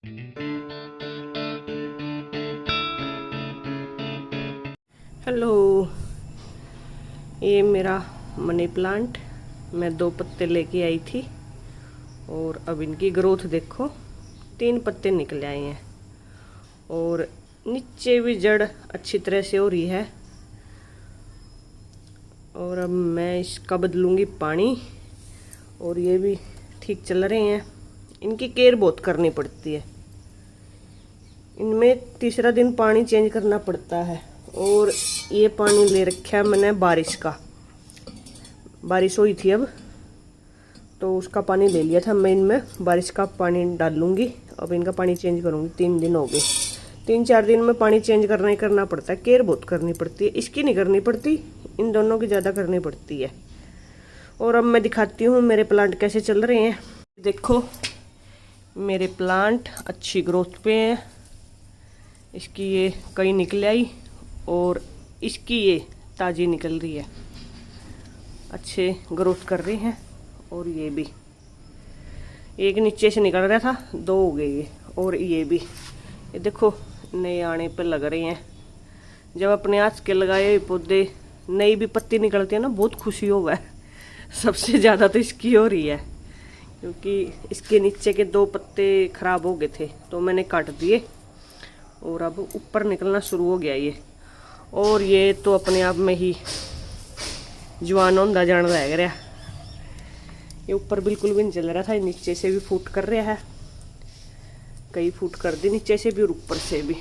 Hello, ये मेरा money plant मैं 2 पत्ते लेके आई थी और अब इनकी ग्रोथ देखो, 3 पत्ते निकल आए हैं और नीचे भी जड़ अच्छी तरह से हो रही है। और अब मैं इसका बदलूंगी पानी और ये भी ठीक चल रहे हैं। इनकी केयर बहुत करनी पड़ती है, इनमें तीसरा दिन पानी चेंज करना पड़ता है। और ये पानी ले रखा है मैंने बारिश का, बारिश हुई थी अब तो उसका पानी ले लिया था। मैं इनमें बारिश का पानी डाल लूँगी। अब इनका पानी चेंज करूँगी। 3 दिन हो गए, 3-4 दिन में पानी चेंज करना पड़ता है। केयर बहुत करनी पड़ती है, इसकी नहीं करनी पड़ती, इन दोनों की ज़्यादा करनी पड़ती है। और अब मैं दिखाती हूँ मेरे प्लांट कैसे चल रहे हैं। देखो मेरे प्लांट अच्छी ग्रोथ पे हैं। इसकी ये कई निकल आई और इसकी ये ताज़ी निकल रही है, अच्छे ग्रोथ कर रही हैं। और ये भी एक नीचे से निकल रहा था, 2 हो गए ये। और ये भी ये देखो नए आने पे लग रहे हैं। जब अपने हाथ के लगाए हुए पौधे नई भी पत्ती निकलती है ना, बहुत खुशी हुआ है। सबसे ज़्यादा तो इसकी हो रही है, क्योंकि इसके नीचे के 2 पत्ते खराब हो गए थे तो मैंने काट दिए और अब ऊपर निकलना शुरू हो गया ये। और ये तो अपने आप में ही जवान होंदा जान लग रहा। ये ऊपर बिल्कुल भी नहीं चल रहा था, नीचे से भी फूट कर रहा है, कई फूट कर दी नीचे से भी और ऊपर से भी।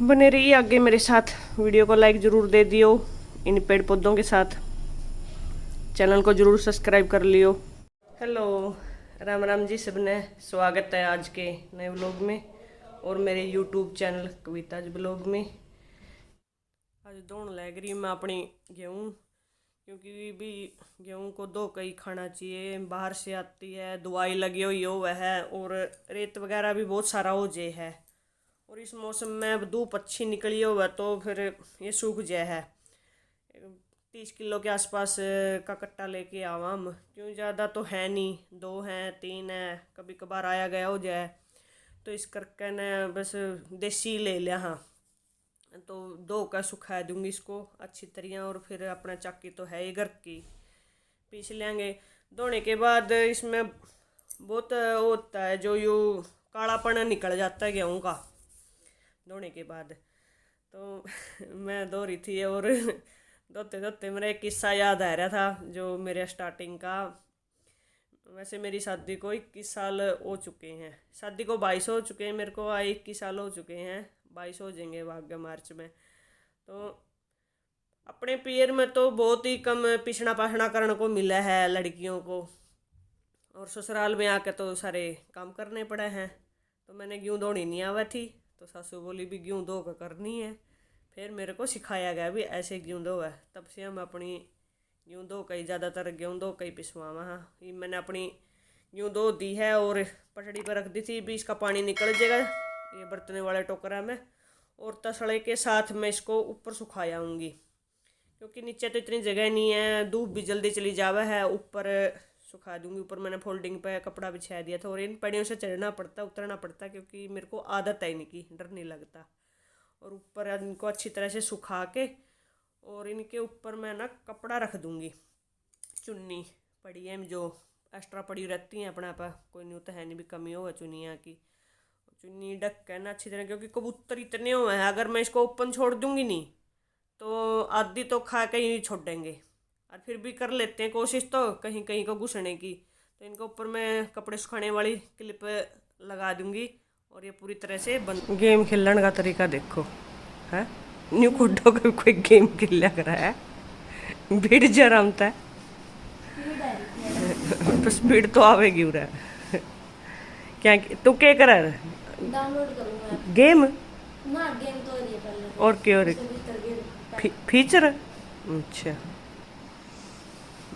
बने रहिए आगे मेरे साथ, वीडियो को लाइक ज़रूर दे दियो इन पेड़ पौधों के साथ, चैनल को ज़रूर सब्सक्राइब कर लियो। हेलो, राम राम जी सबने, स्वागत है आज के नए व्लॉग में और मेरे यूट्यूब चैनल कविताज ब्लॉग में। आज दौड़ लग रही मैं अपनी गेहूँ, क्योंकि भी गेहूँ को धो के ही खाना चाहिए। बाहर से आती है, दवाई लगी हुई हो वह है और रेत वगैरह भी बहुत सारा हो जाए है। और इस मौसम में अब धूप अच्छी निकली हो वह तो फिर ये सूख जाए है। 30 किलो के आसपास का कट्टा लेके आवा हम, क्यों ज़्यादा तो है नहीं, 2 हैं 3 हैं, कभी कभार आया गया हो जाए तो इस करके न बस देसी ले लिया। हाँ, तो 2 का सुखा दूंगी इसको अच्छी तरह। और फिर अपना चाकी तो है ही घर की, पीस लेंगे। धोने के बाद इसमें बहुत होता है जो यू कालापन निकल जाता है गेहूँ का धोने के बाद। तो मैं धो रही थी और धोते धोते मेरा एक किस्सा याद आ रहा था जो मेरे स्टार्टिंग का। वैसे मेरी शादी को 21 साल हो चुके हैं, शादी को 22 हो चुके हैं, मेरे को आए 21 साल हो चुके हैं, 22 हो जाएंगे भाग्य मार्च में। तो अपने पियर में तो बहुत ही कम पिछड़ा पाछड़ा करने को मिला है लड़कियों को, और ससुराल में आके तो सारे काम करने पड़े हैं। तो मैंने गेहूँ धोनी नहीं आवा थी तो सासू बोली भी गेहूँ धो कर करनी है। फिर मेरे को सिखाया गया भी ऐसे गेहूँ धो है, तब से हम अपनी गेहूँ धो कई ज़्यादातर गेहूँ धो कई पिसवावा। हाँ, ये मैंने अपनी गेहूँ धो दी है और पटड़ी पर रख दी थी भी इसका पानी निकल जाएगा ये बर्तने वाले टोकरा में। और तसड़े के साथ मैं इसको ऊपर सुखाया आऊँगी, क्योंकि नीचे तो इतनी जगह नहीं है, धूप भी जल्दी चली जावा है। ऊपर सुखा दूंगी, ऊपर मैंने फोल्डिंग पे कपड़ा बिछा दिया था। और इन पड़ियों से चढ़ना पड़ता उतरना पड़ता, क्योंकि मेरे को आदत है इनकी, डर नहीं लगता। और ऊपर इनको अच्छी तरह से सुखा के और इनके ऊपर मैं ना कपड़ा रख दूंगी, चुन्नी पड़ी है जो एक्स्ट्रा पड़ी रहती हैं अपने आप, कोई नहीं होता है नहीं भी कमी हो चुनिया की। चुन्नी ढक के ना अच्छी तरह, क्योंकि कबूतर इतने हुए हैं, अगर मैं इसको ओपन छोड़ दूंगी नहीं तो आधी तो खा के ही छोड़ेंगे। और फिर भी कर लेते हैं कोशिश तो कहीं कहीं को घुसने की। तो इनके ऊपर मैं कपड़े सुखाने वाली क्लिप लगा दूंगी और ये पूरी तरह से बंद। गेम खेलने का तरीका देखो है, न्यू खुडो का कोई गेम खेल कर रहा है, भीड़ जरामता है तो स्पीड तो आवेगी उरा। क्या तू क्या कर रहा है? डाउनलोड करूंगा गेम ना, गेम तो नहीं पहले और क्या और फीचर। अच्छा,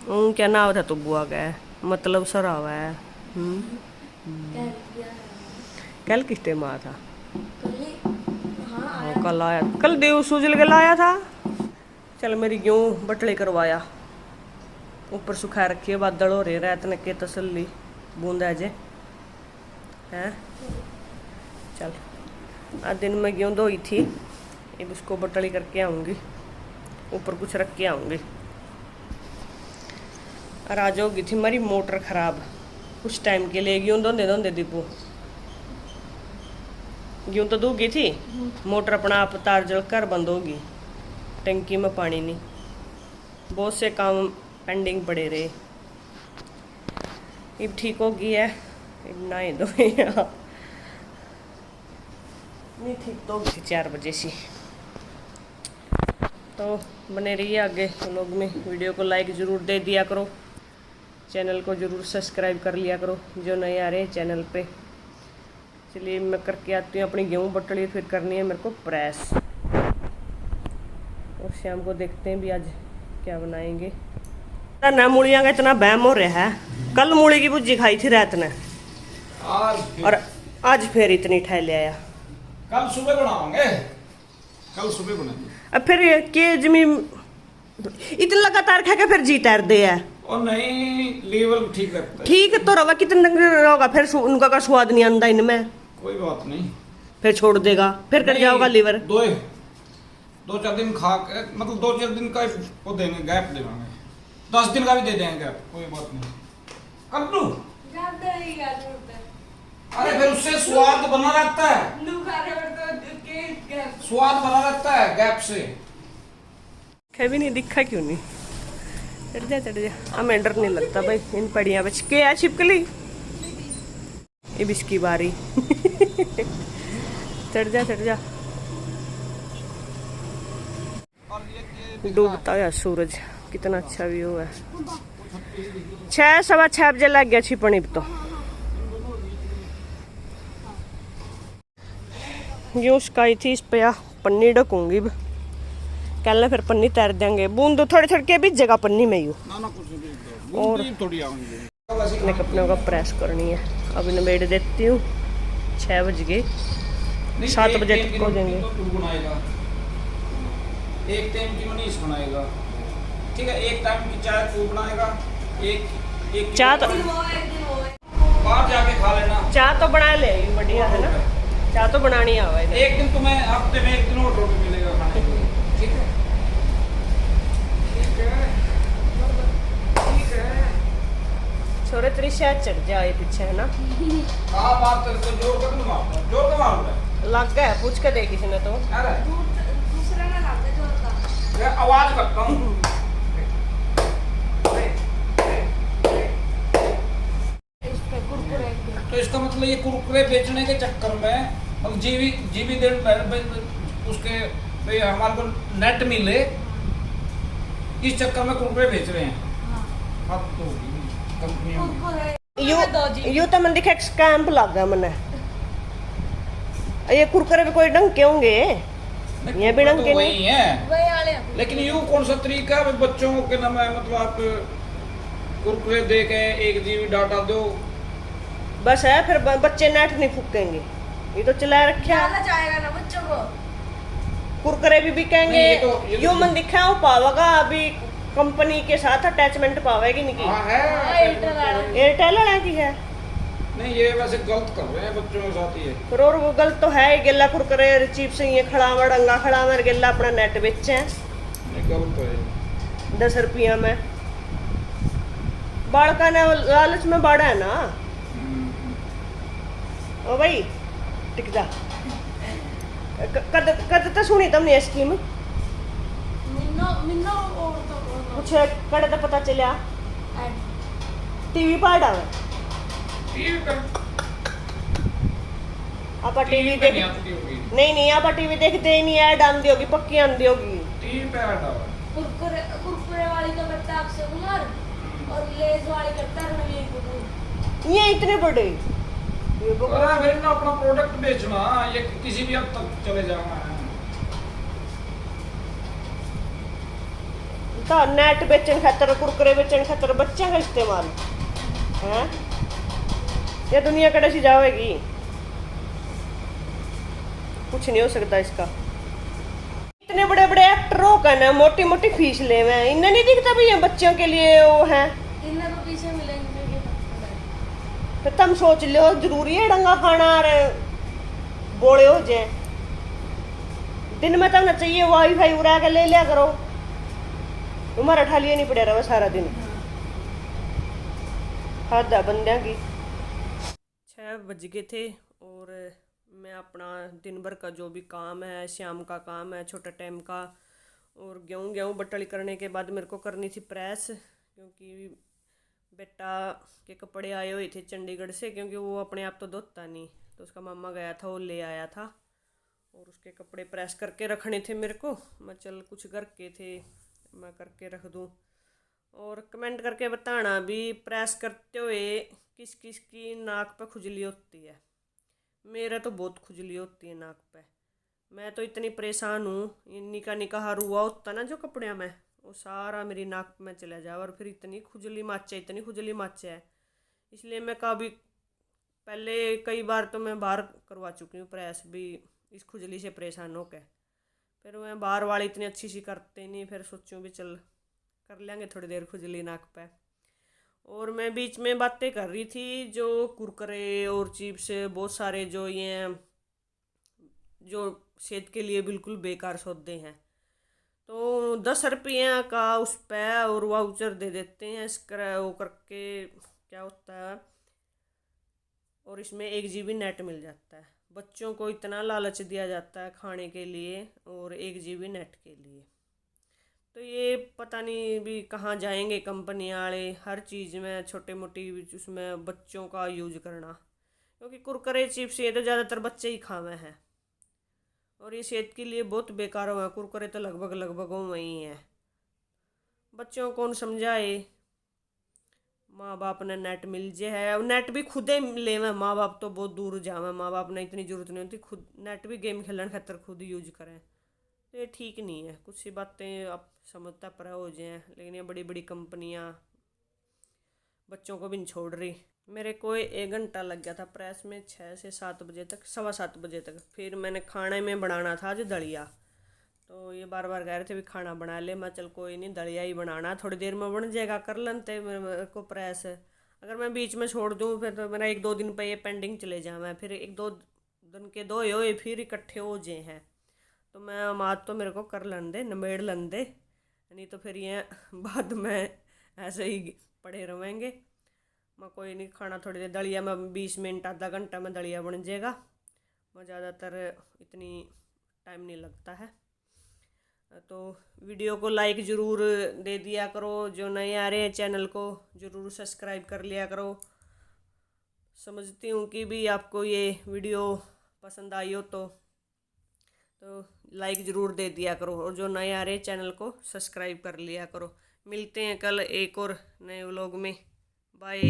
क्या नाम था तो बुआ गया मतलब सरा हुआ है। कल किस टाइम आया था? हाँ, कल आया, कल देव सूजल के लाया था। चल मेरी गेहूँ बटले करवाया, ऊपर सुखा रखी है, बादल हो रहे रात ने के तसल्ली बूंदा जे। हैं। चल आज दिन में गेहूँ धोई थी, अब उसको बटली करके आऊँगी, ऊपर कुछ रख के आऊँगी। और आज होगी थी हमारी मोटर ख़राब कुछ टाइम के लिए, गेहूँ धोंदे धोंदे दीपू गेहूँ तो दूगी थी, मोटर अपना आप तार जल कर बंद होगी, टंकी में पानी नहीं, बहुत से काम पेंडिंग पड़े रहे। अब ठीक हो गई है, अब नहाए धोए नहीं ठीक तो होगी 4 बजे से। तो बने रहिए आगे व्लॉग में, वीडियो को लाइक ज़रूर दे दिया करो, चैनल को ज़रूर सब्सक्राइब कर लिया करो जो नए आ रहे हैं चैनल पे। चलिए मैं करके आती हूँ अपनी गेहूँ बटड़ी, फिर करनी है मेरे को प्रेस, और शाम को देखते हैं भी आज क्या बनाएंगे। ना मूलियाँ का इतना बहम हो रहा है, कल मूली की भुजी खाई थी रात ने, और आज फिर इतनी ठहल आया। कल सुबह बनाओगे, कल सुबह बनाएंगे। अब फिर के जमीन इतना लगातार खा के फिर जी तैर दे है, और नहीं लेवल ठीक रखता है। ठीक तो रवा कितना होगा, फिर उनका का स्वाद नहीं आंदा इनमें, कोई बात नहीं, फिर छोड़ देगा, फिर कट जाओगा लीवर। 2-4 दिन खा के, मतलब 2-4 दिन का वो देंगे, गैप देंगे, 10 दिन का भी दे देंगे गैप, कोई बात नहीं। कर लूं? अरे फिर उससे स्वाद बना रहता है, स्वाद बना रहता है गैप से। भी नहीं दिखा क्यों नहीं, चढ़ जा हमें डर नहीं लगता भाई इन पड़िया बच के आ छिपकली, अब इसकी बारी चढ़ जा। डूबता है सूरज, कितना अच्छा व्यू है। 6-6:15 बजे लग गया छिपनी तो ये उसका ही थी, इस पे पन्नी ढकूंगी, कल फिर पन्नी तैर देंगे, बूंद थोड़ी थोड़ी के भी जगह पन्नी में ही और कपड़ों का प्रेस करनी है। अभी नवेड़ देती हूँ, 6 बज गए, 7 बजे तक हो जाएंगे। एक टाइम की मनीष बनाएगा, ठीक है, एक टाइम की चाय तू बनाएगा, एक चाह तो बाहर जाके खा लेना, चाह तो बना ले, बढ़िया है ना, चाह तो बनानी आवा है। एक दिन तुम्हें हफ्ते में 1 दिन और रोटी मिलेगा खाने के लिए, ठीक है? छोरे तेरी शायद चढ़ जाए पीछे, है ना? कहाँ बात करते, जोर का तुम मारो, जोर का मारो, लग गया है, पूछ के दे किसी ने तो। अरे दूसरा ना लाते जोर का, मैं आवाज करता हूँ। तो इसका मतलब ये कुरकुरे बेचने के चक्कर में, अब जीवी दिन उसके भाई हमारे को नेट मिले, इस चक्कर में कुरकुरे बेच रहे हैं। हाँ तो कंपनियों में यू तो मन दिखा स्कैम्प लग गया मने, ये कुरकुरे भी कोई ढंग के होंगे, ये भी ढंग के वही नहीं है, लेकिन यूँ कौन सा तरीका है बच्चों के नाम है, मतलब आप कुरकुरे दे के 1 GB डाटा दो बस है, फिर बच्चे नेट नहीं फूकेंगे, ये तो चला रखा है। जाएगा ना बच्चों को, कुरकुरे भी बिकेंगे, ये तो यू मन दिखा वो पावेगा, अभी कंपनी के साथ अटैचमेंट पावेगी नहीं हाँ है, एयरटेल वाला की है। नहीं ये वैसे गलत कर रहे हैं बच्चों के साथ ही है, फिर और वो गलत तो है, गेला कुरकुरे चिप्स ये खड़ा डंगा खड़ा मेरे गेला अपना नेट बेचे हैं, नहीं गलत तो है। 10 रुपया में, बाड़का ने लालच में बाड़ा है ना। ओ भाई टिक जा, कद तो सुनी तुमने ये स्कीम, मिन्नो और तो कुछ कड़े तो पता चलिया, टीवी पर डाल टीवी पर आप टीवी देख नहीं आप टीवी देखते ही नहीं, ऐड आंदी होगी, पक्की आंदी होगी टीवी पे ऐड आवा। कुरकुरे वाली तो करता है आपसे कुमार, और लेज वाली करता है रणवीर कपूर। ये इतने बड़े फिर ना अपना प्रोडक्ट बेचना, ये किसी भी हद तक चले जाना है। तो नेट बेचन खातर, कुरकुरे बेचन खातर बच्चे का इस्तेमाल है, ये दुनिया कड़े सी जाएगी, कुछ नहीं हो सकता इसका। इतने बड़े बड़े एक्टरों का ना मोटी मोटी फीस ले में, इन्हें नहीं दिखता भी ये बच्चों के लिए वो है। इन्हें तो पीछे मिलेंगे, फिर तुम सोच लो जरूरी है डंगा खाना और बोले हो जाए। दिन में तब ना चाहिए वाईफाई उड़ा के ले लिया करो, तुम्हारा ठालिए नहीं पड़े रहो सारा दिन। हद है बंदियां की। 6 बज गए थे और मैं अपना दिन भर का जो भी काम है, शाम का काम है, छोटा टाइम का, और गेहूँ बटली करने के बाद मेरे को करनी थी प्रेस, क्योंकि बेटा के कपड़े आए हुए थे चंडीगढ़ से, क्योंकि वो अपने आप तो धोता नहीं, तो उसका मामा गया था वो ले आया था, और उसके कपड़े प्रेस करके रखने थे मेरे को। मैं चल कुछ घर के थे मैं करके रख दूँ। और कमेंट करके बताना भी प्रेस करते हुए किस किस की नाक पे खुजली होती है। मेरा तो बहुत खुजली होती है नाक पे। मैं तो इतनी परेशान हूँ, निका निका हुआ होता ना जो कपड़े में, वो सारा मेरी नाक में चला जाए, और फिर इतनी खुजली माचे है। इसलिए मैं कभी पहले कई बार तो मैं बाहर करवा चुकी हूँ प्रेस भी, इस खुजली से परेशान होकर। फिर मैं बाहर वाली इतनी अच्छी सी करते नहीं, फिर सोचूं भी चल कर लेंगे थोड़ी देर खुजली नाक पे। और मैं बीच में बातें कर रही थी जो कुरकुरे और चिप्स बहुत सारे जो ये जो सेहत के लिए बिल्कुल बेकार सौदे हैं, तो 10 रुपये का उस पर और वाउचर दे देते हैं इसका वो करके, क्या होता है, और इसमें 1 GB नेट मिल जाता है। बच्चों को इतना लालच दिया जाता है खाने के लिए और 1 GB नेट के लिए। तो ये पता नहीं भी कहाँ जाएंगे कंपनी वाले, हर चीज़ में छोटे मोटी उसमें बच्चों का यूज करना, क्योंकि कुरकुरे चिप्स ये तो ज़्यादातर बच्चे ही खावे हैं, और ये सेहत के लिए बहुत बेकार हुआ। कुरकुरे तो लगभग वही हैं। बच्चों को कौन समझाए। माँ बाप ने नेट मिल जे है, नेट भी खुदे ले, माँ बाप तो बहुत दूर जावे, माँ बाप ने इतनी जरूरत नहीं होती, खुद नेट भी गेम खेलने खातर खुद यूज करें, तो ये ठीक नहीं है। कुछ सी बातें आप समझता पर हो जाए, लेकिन ये बड़ी बड़ी कंपनियाँ बच्चों को भी नहीं छोड़ रही। मेरे को 1 घंटा लग गया था प्रेस में, 6 से 7 बजे तक, 7:15 तक। फिर मैंने खाने में बनाना था आज दलिया, तो ये बार बार कह रहे थे भी खाना बना ले। मैं चल कोई नहीं, दलिया ही बनाना, थोड़ी देर में बन जाएगा, कर लेते मेरे को प्रेस। अगर मैं बीच में छोड़ दूँ फिर तो मेरा 1-2 दिन पे ये पेंडिंग चले जाए, फिर 1-2 दिन के दो हो फिर इकट्ठे हो जाए हैं, तो मैं मात तो मेरे को कर लन दे, नमेड़ लन दे, नहीं तो फिर ये बाद में ऐसे ही पड़े रहेंगे। मैं कोई नहीं, खाना थोड़ी देर दलिया में 20 मिनट आधा घंटा में दलिया बन जाएगा। मैं ज़्यादातर इतनी टाइम नहीं लगता है। तो वीडियो को लाइक ज़रूर दे दिया करो, जो नए आ रहे हैं चैनल को ज़रूर सब्सक्राइब कर लिया करो। समझती हूँ कि भी आपको ये वीडियो पसंद आई हो तो लाइक ज़रूर दे दिया करो, और जो नए आ रहे हैं चैनल को सब्सक्राइब कर लिया करो। मिलते हैं कल एक और नए व्लॉग में। बाय।